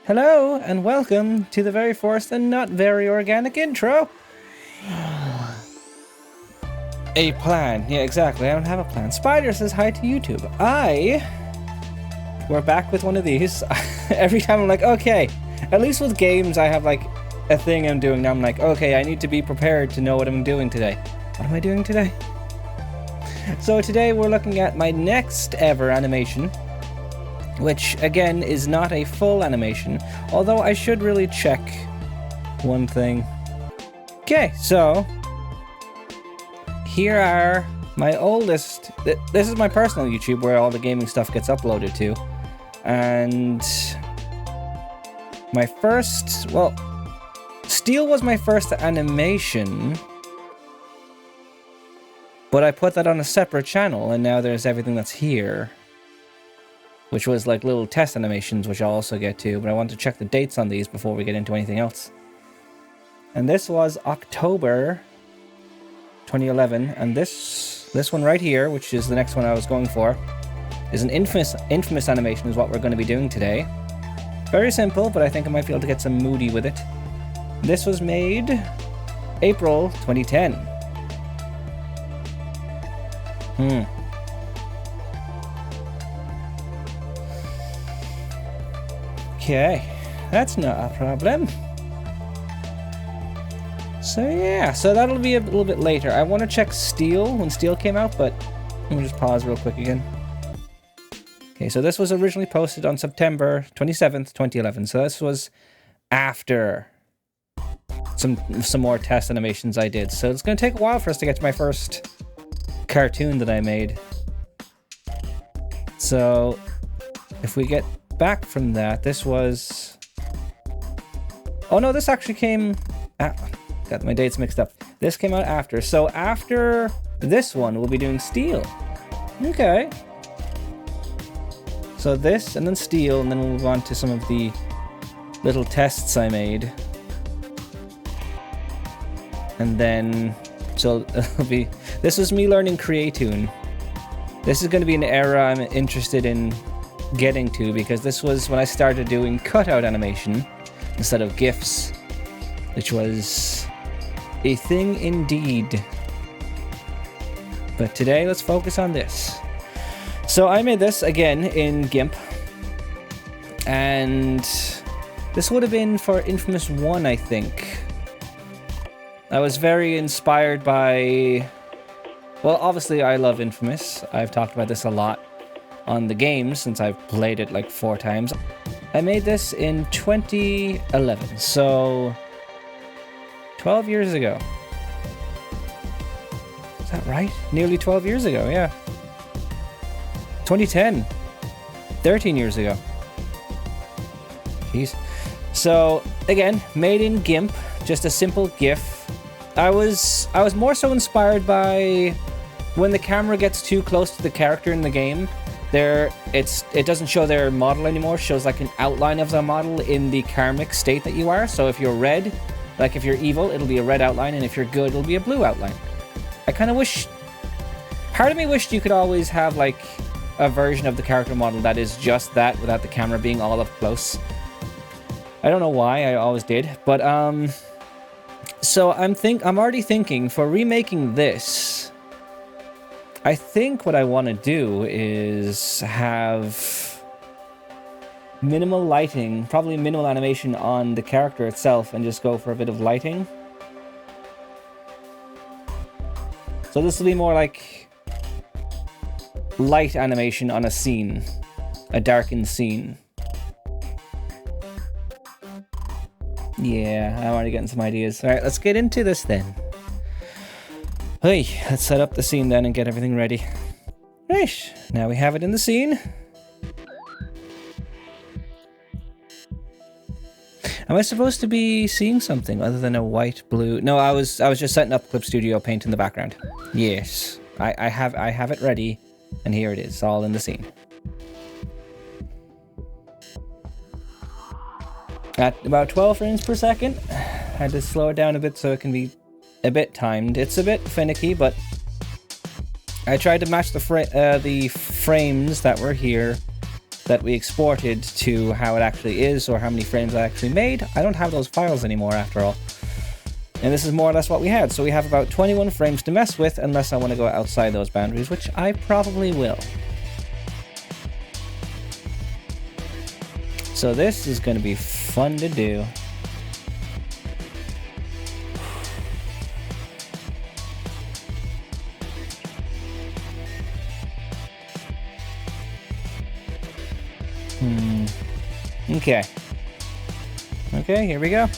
Hello, and welcome to the very first and not very organic intro. A plan. Yeah, exactly. I don't have a plan. Spider says hi to YouTube. We're back with one of these. Every time I'm like, okay. At least with games, I have like a thing I'm doing. Now I'm like, okay, I need to be prepared to know what I'm doing today. What am I doing today? So today we're looking at my next ever animation, which again is not a full animation, although I should really check one thing. Okay, so here are my oldest. This is my personal YouTube where all the gaming stuff gets uploaded to, and my first, well, Steel was my first animation, but I put that on a separate channel, and now there's everything that's here, which was like little test animations, which I'll also get to, but I want to check the dates on these before we get into anything else. And this was October 2011, and this one right here, which is the next one I was going for, is an infamous animation is what we're going to be doing today. Very simple, but I think I might be able to get some moody with it. This was made April 2010. Okay, that's not a problem. So yeah, so that'll be a little bit later. I want to check Steel when Steel came out, but let me just pause real quick again. Okay, so this was originally posted on September 27th, 2011. So this was after some more test animations I did. So it's going to take a while for us to get to my first cartoon that I made. So if we get back from that, this was... Oh no, this actually came... Got my dates mixed up. This came out after. So after this one, we'll be doing Steel. Okay. So this, and then Steel, and then we'll move on to some of the little tests I made. And then... So it'll be... This was me learning Creatoon. This is going to be an era I'm interested in getting to, because this was when I started doing cutout animation instead of GIFs, which was a thing indeed. But today, let's focus on this. So I made this again in GIMP, and this would have been for Infamous 1, I think. I was very inspired by... Well, obviously I love Infamous. I've talked about this a lot on the game since I've played it like 4 times. I made this in 2011, so 12 years ago. Is that right? Nearly 12 years ago, yeah. 2010. 13 years ago. Jeez. So, again, made in GIMP, just a simple GIF. I was more so inspired by when the camera gets too close to the character in the game, it doesn't show their model anymore, it shows like an outline of the model in the karmic state that you are. So if you're red, like if you're evil, it'll be a red outline, and if you're good, it'll be a blue outline. I kind of wish... Part of me wished you could always have like a version of the character model that is just that, without the camera being all up close. I don't know why, I always did, but so I'm already thinking for remaking this. I think what I want to do is have minimal lighting, probably minimal animation on the character itself, and just go for a bit of lighting. So this will be more like light animation on a scene, a darkened scene. Yeah, I'm already getting some ideas. Alright, let's get into this then. Hey, let's set up the scene then and get everything ready. Right, now we have it in the scene. Am I supposed to be seeing something other than a white, blue? No, I was just setting up Clip Studio Paint in the background. Yes, I have it ready, and here it is, all in the scene. At about 12 frames per second. I had to slow it down a bit so it can be a bit timed. It's a bit finicky, but I tried to match the frames that were here that we exported to how it actually is or how many frames I actually made. I don't have those files anymore after all. And this is more or less what we had. So we have about 21 frames to mess with unless I want to go outside those boundaries, which I probably will. So this is going to be fun to do. Okay. Okay, here we go.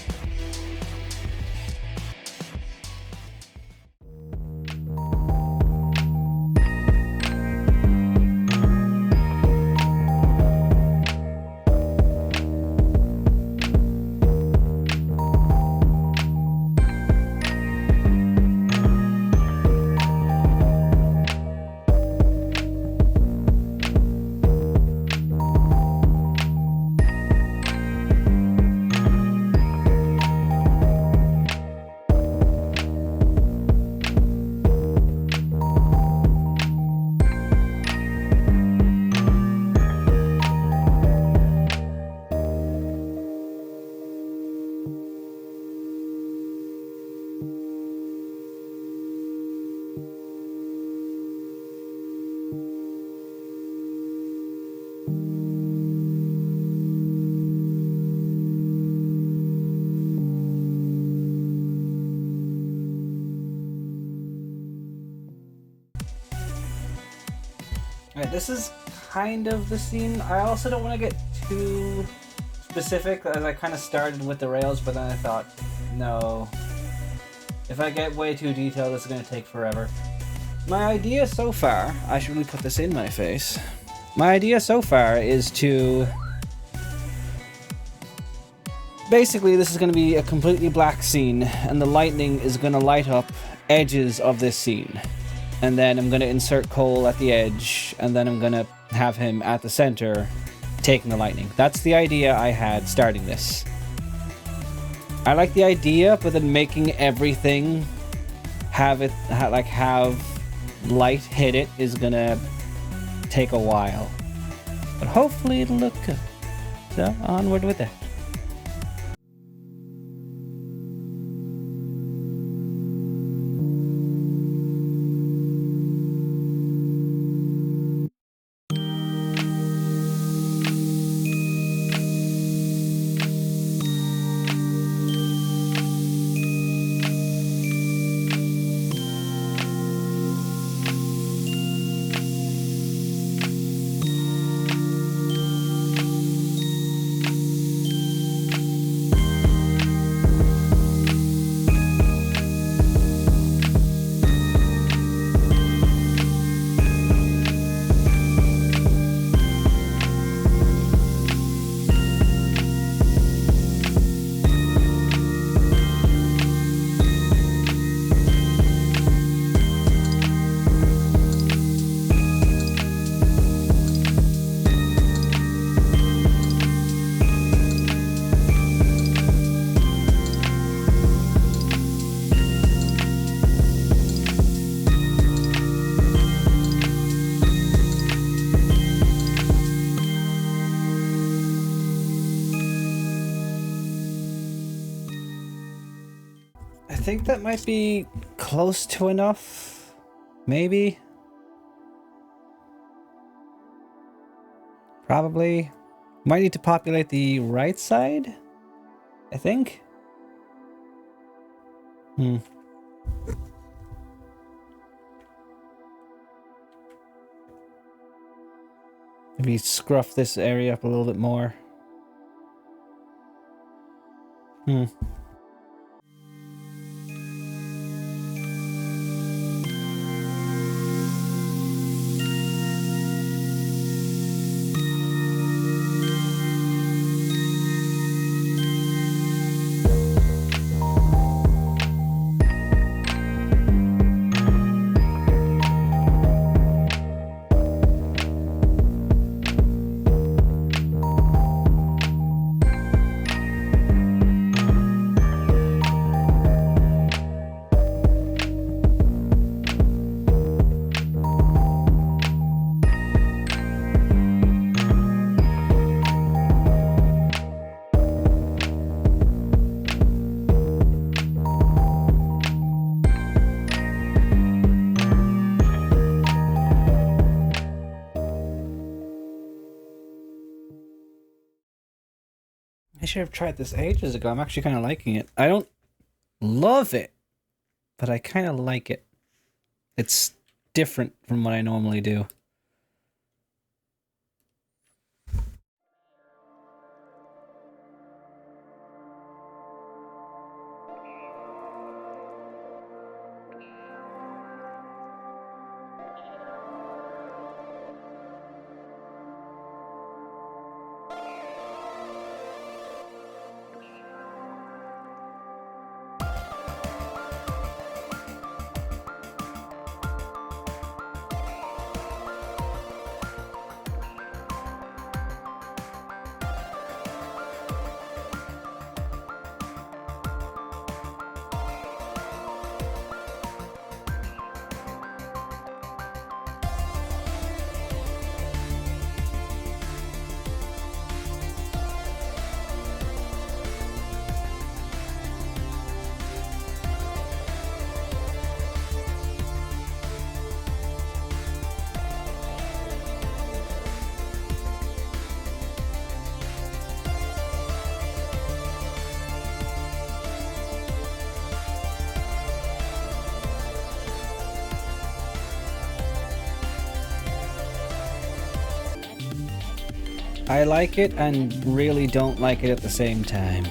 Alright, this is kind of the scene. I also don't want to get too specific, as I kind of started with the rails, but then I thought, no. If I get way too detailed, this is going to take forever. My idea so far, I should really put this in my face. My idea so far is to... Basically, this is going to be a completely black scene, and the lightning is going to light up edges of this scene. And then I'm going to insert Cole at the edge, and then I'm going to have him at the center taking the lightning. That's the idea I had starting this. I like the idea, but then making everything have light hit it is going to take a while. But hopefully it'll look good. So onward with that. I think that might be close to enough. Maybe. Probably. Might need to populate the right side, I think. Maybe scruff this area up a little bit more. should have tried this ages ago. I'm actually kind of liking it. I don't love it, but I kind of like it. It's different from what I normally do. I like it and really don't like it at the same time.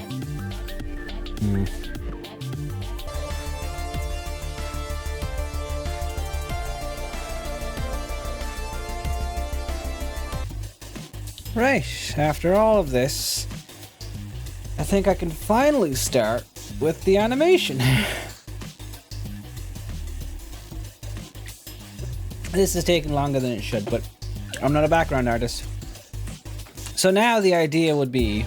Right, after all of this, I think I can finally start with the animation. This is taking longer than it should, but I'm not a background artist. So now the idea would be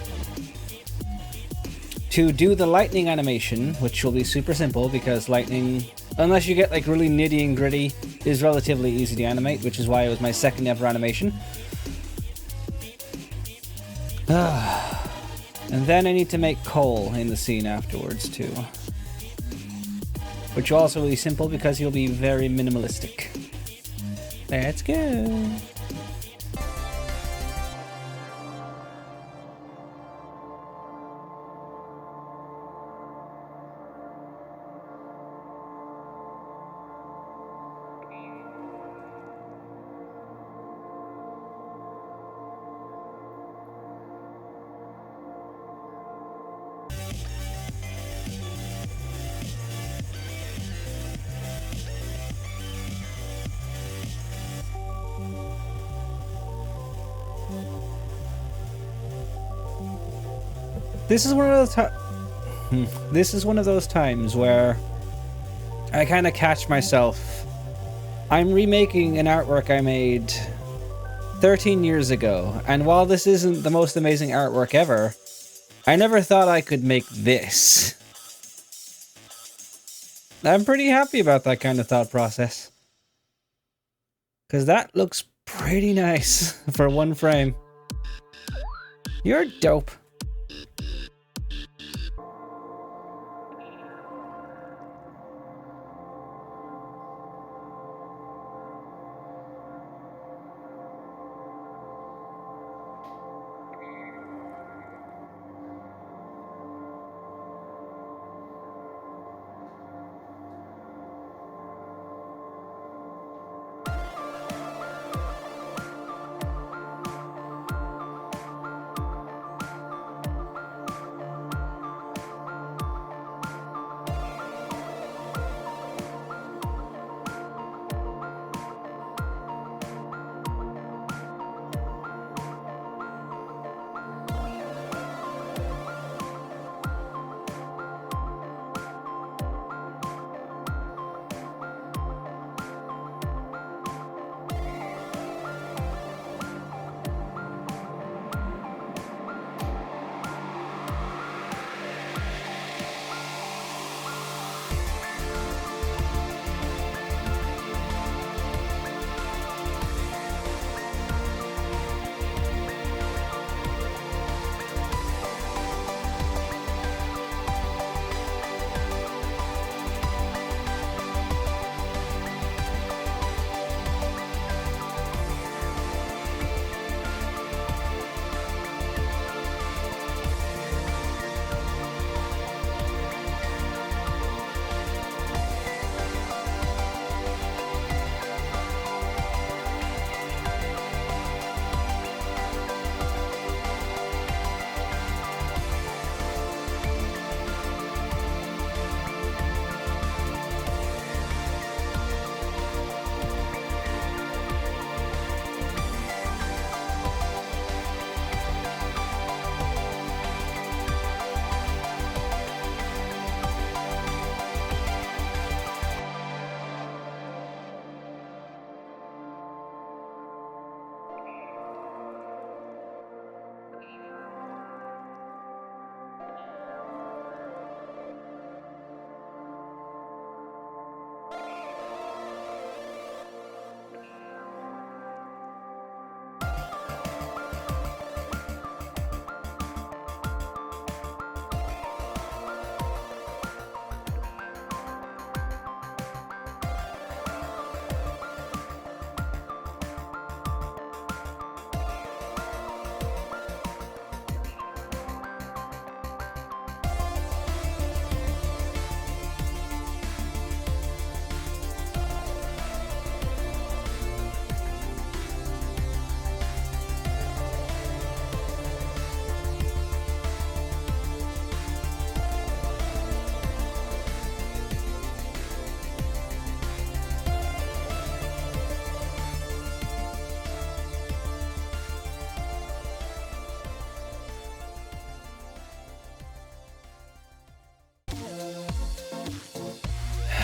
to do the lightning animation, which will be super simple because lightning, unless you get like really nitty and gritty, is relatively easy to animate, which is why it was my second ever animation. And then I need to make Cole in the scene afterwards too. Which will also be simple because he'll be very minimalistic. Let's go. This is one of those times where I kind of catch myself. I'm remaking an artwork I made 13 years ago, and while this isn't the most amazing artwork ever, I never thought I could make this. I'm pretty happy about that kind of thought process. Because that looks pretty nice for one frame. You're dope.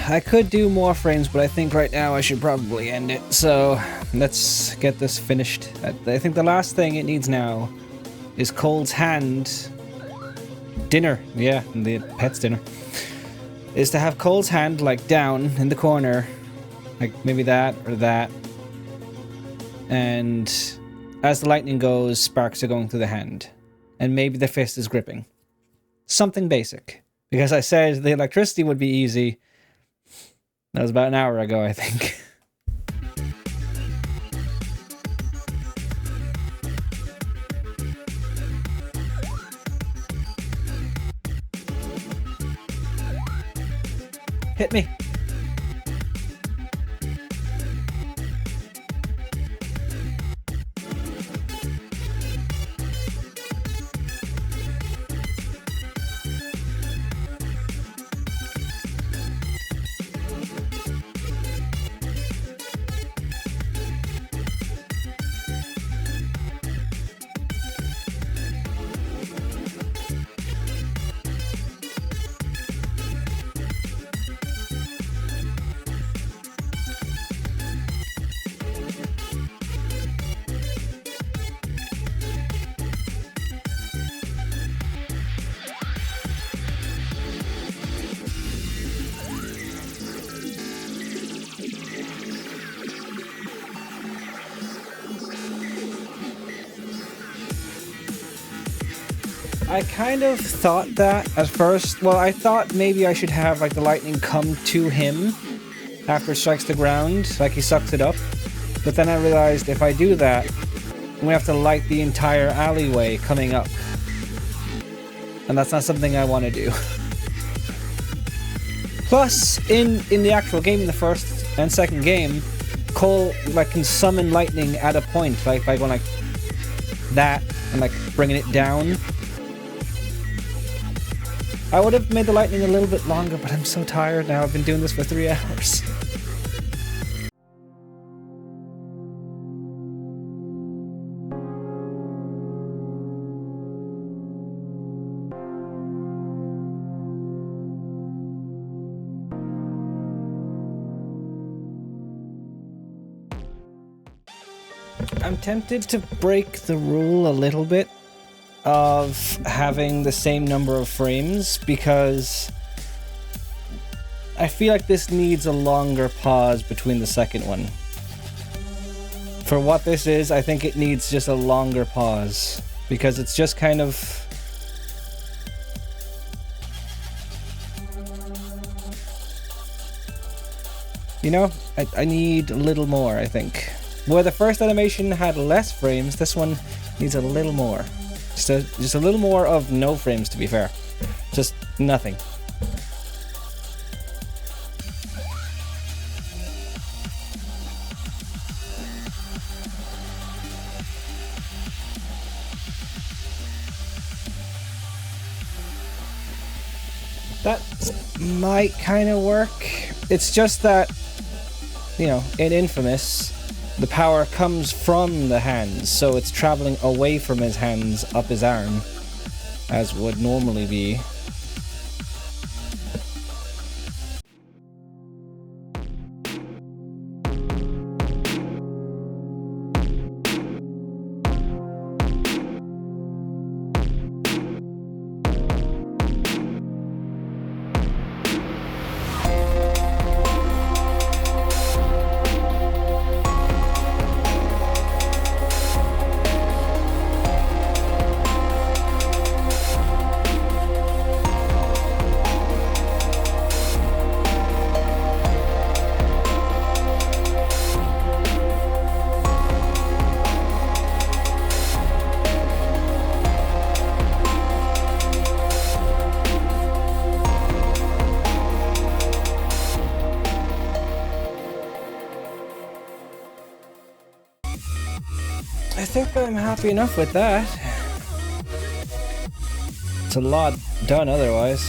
I could do more frames, but I think right now I should probably end it. So let's get this finished. I think the last thing it needs now is Cole's hand. Dinner, yeah, the pet's dinner. Is to have Cole's hand like down in the corner, like maybe that or that. And as the lightning goes, sparks are going through the hand. And maybe the fist is gripping. Something basic. Because I said the electricity would be easy. That was about an hour ago, I think. Hit me. I kind of thought that at first. Well, I thought maybe I should have like the lightning come to him after it strikes the ground, like he sucks it up. But then I realized if I do that, I'm gonna have to light the entire alleyway coming up. And that's not something I want to do. Plus, in the actual game, in the first and second game, Cole like can summon lightning at a point, like by going like that and like bringing it down. I would have made the lightning a little bit longer, but I'm so tired now. I've been doing this for 3 hours. I'm tempted to break the rule a little bit of having the same number of frames because I feel like this needs a longer pause between the second one. For what this is, I think it needs just a longer pause because it's just kind of... You know, I need a little more, I think. Where the first animation had less frames, this one needs a little more. Just a little more of no frames, to be fair. Just nothing. That might kind of work. It's just that, you know, in inFAMOUS, the power comes from the hands, so it's traveling away from his hands up his arm, as would normally be. I think I'm happy enough with that. It's a lot done otherwise.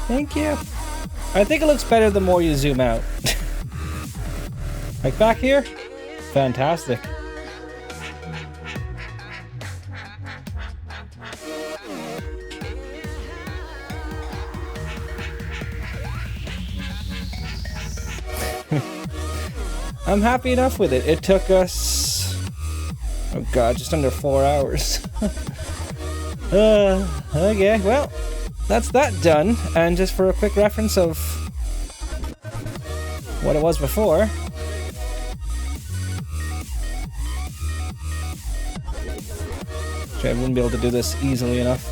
Thank you. I think it looks better the more you zoom out. Like back here? Fantastic. I'm happy enough with it. It took us, oh god, just under 4 hours. Okay, well, that's that done. And just for a quick reference of what it was before. I wouldn't be able to do this easily enough.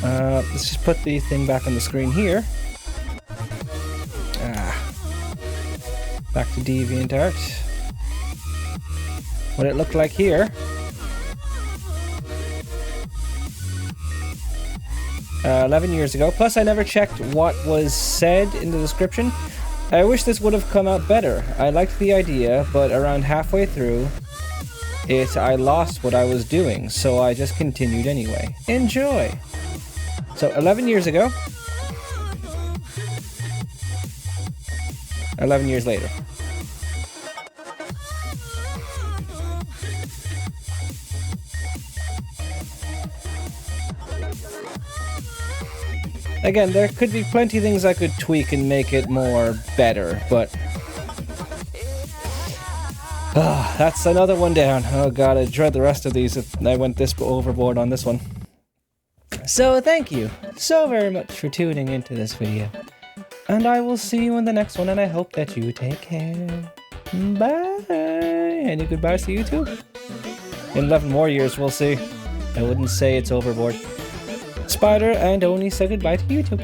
Let's just put the thing back on the screen here. Back to DeviantArt. What it looked like here. 11 years ago. Plus, I never checked what was said in the description. I wish this would have come out better. I liked the idea, but around halfway through it, I lost what I was doing, so I just continued anyway. Enjoy! So, 11 years ago. 11 years later. Again, there could be plenty of things I could tweak and make it more better, but that's another one down. Oh god, I dread the rest of these if I went this overboard on this one. So thank you so very much for tuning into this video. And I will see you in the next one, and I hope that you take care. Bye! Any goodbyes to YouTube? In 11 more years, we'll see. I wouldn't say it's overboard. Spider and Oni say goodbye to YouTube.